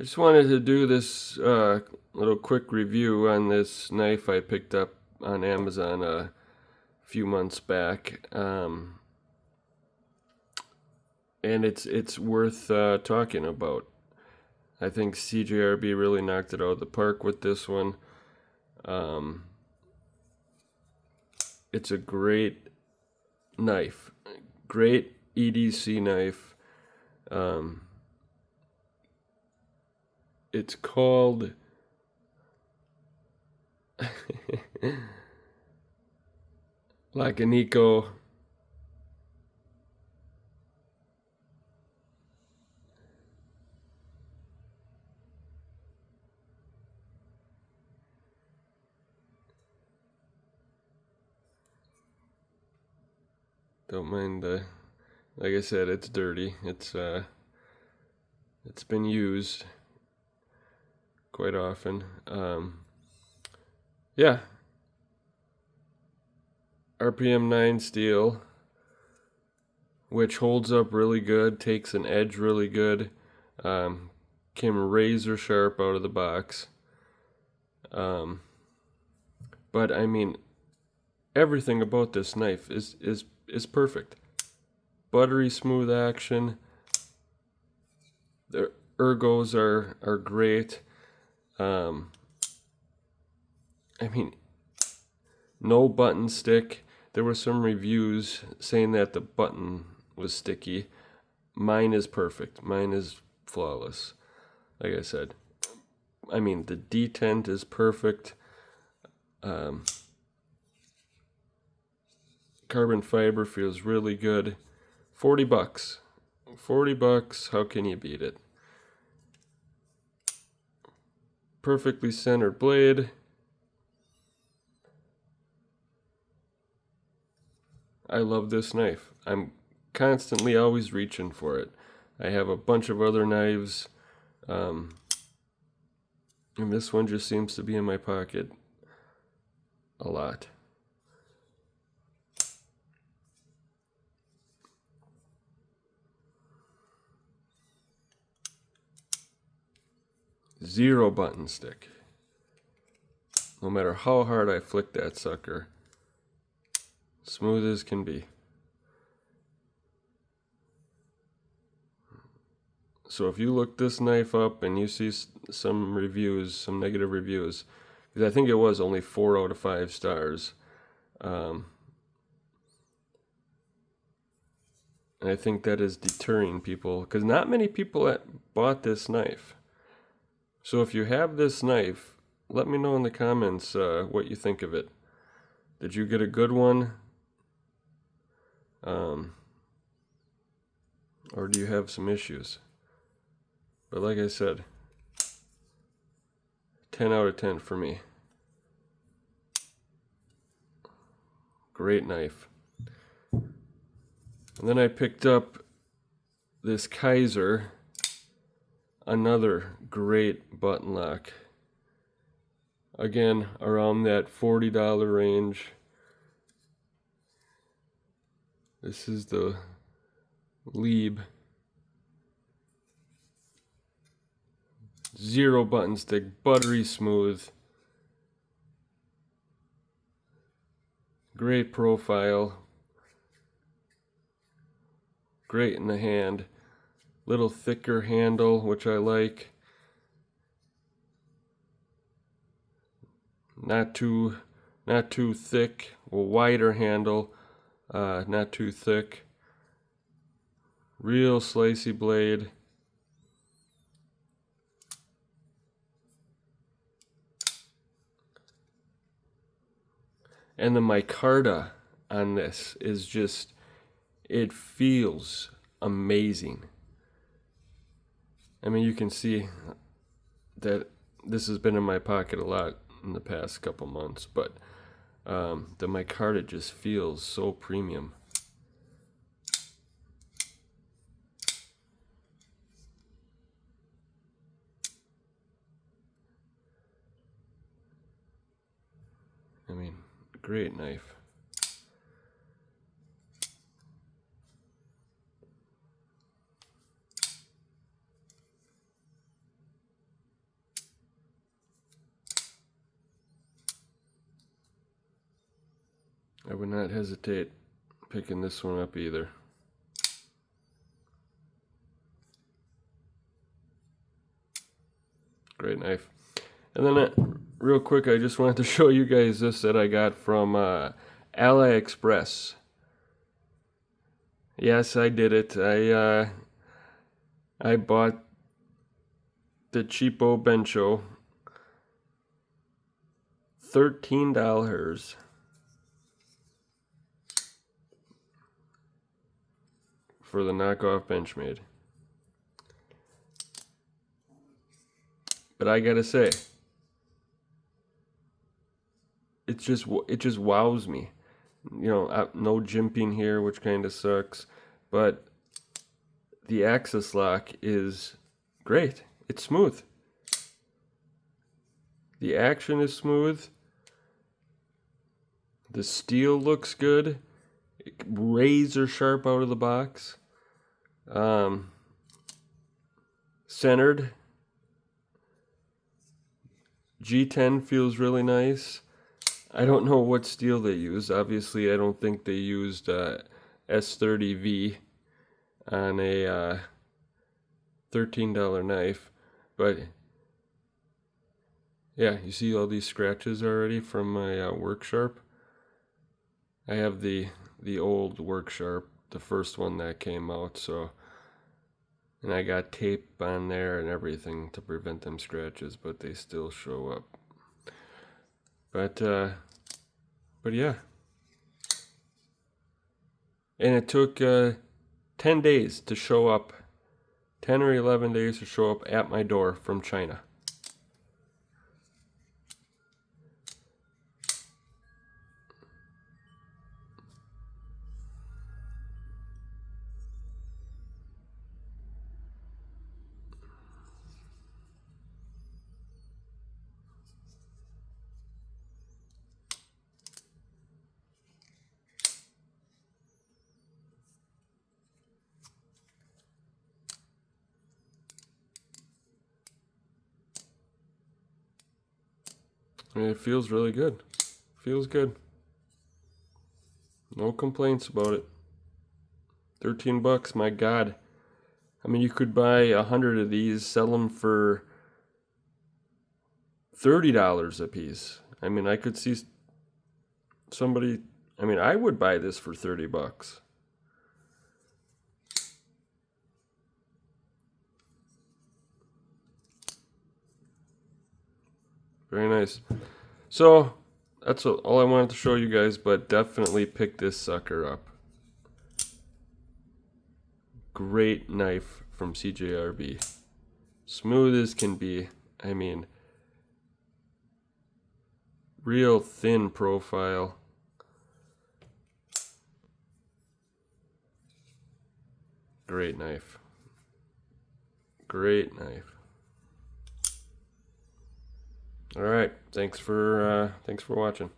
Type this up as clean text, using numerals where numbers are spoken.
I just wanted to do this little quick review on this knife I picked up on Amazon a few months back, and it's worth talking about. I think CJRB really knocked it out of the park with this one. It's a great knife, great EDC knife. It's called Lacanico. Don't mind the, like I said, it's dirty. It's been used quite often. Yeah. RPM 9 steel, which holds up really good, takes an edge really good. Came razor sharp out of the box. But I mean, everything about this knife is perfect. Buttery smooth action. The ergos are great. I mean, no button stick. There were some reviews saying that the button was sticky. Mine is perfect. Mine is flawless. Like I said, I mean, the detent is perfect. Carbon fiber feels really good. $40. $40, how can you beat it? Perfectly centered blade. I love this knife. I'm constantly always reaching for it. I have a bunch of other knives, and this one just seems to be in my pocket a lot. Zero button stick. No matter how hard I flick that sucker, smooth as can be. So if you look this knife up and you see some reviews, some negative reviews, because I think it was only 4 out of 5 stars. And I think that is deterring people, because not many people bought this knife. So if you have this knife, let me know in the comments what you think of it. Did you get a good one? Or do you have some issues? But like I said, 10 out of 10 for me. Great knife. And then I picked up this Kaiser, another great button lock. Again, around that $40 range. This is the Lieb. Zero button stick, buttery smooth. Great profile. Great in the hand. Little thicker handle, which I like. Not too thick. A wider handle, not too thick. Real slicey blade. And the micarta on this is just, it feels amazing. I mean, you can see that this has been in my pocket a lot in the past couple months, but the micarta just feels so premium. I mean, great knife. I would not hesitate picking this one up either. Great knife. And then real quick, I just wanted to show you guys this that I got from AliExpress. Yes, I did it. I bought the cheapo bencho, $13 for the knockoff Benchmade. But I gotta say, it just wows me. You know, no jimping here, which kind of sucks, but the axis lock is great. It's smooth. The action is smooth. The steel looks good. Razor sharp out of the box. Centered. G10 feels really nice. I don't know what steel they use. Obviously, I don't think they used S30V on a $13 knife. But yeah, you see all these scratches already from my work sharp. I have the old work sharp, the first one that came out, so, and I got tape on there and everything to prevent them scratches, but they still show up. But yeah. And it took 10 days to show up, 10 or 11 days to show up at my door from China. And it feels really good. Feels good. No complaints about it. 13 bucks, my God. I mean, you could buy 100 of these, sell them for $30 a piece. I mean, I could see somebody, I mean, I would buy this for 30 bucks. Very nice. So, that's all I wanted to show you guys, but definitely pick this sucker up. Great knife from CJRB. Smooth as can be. I mean, real thin profile. Great knife. Great knife. All right, thanks for watching.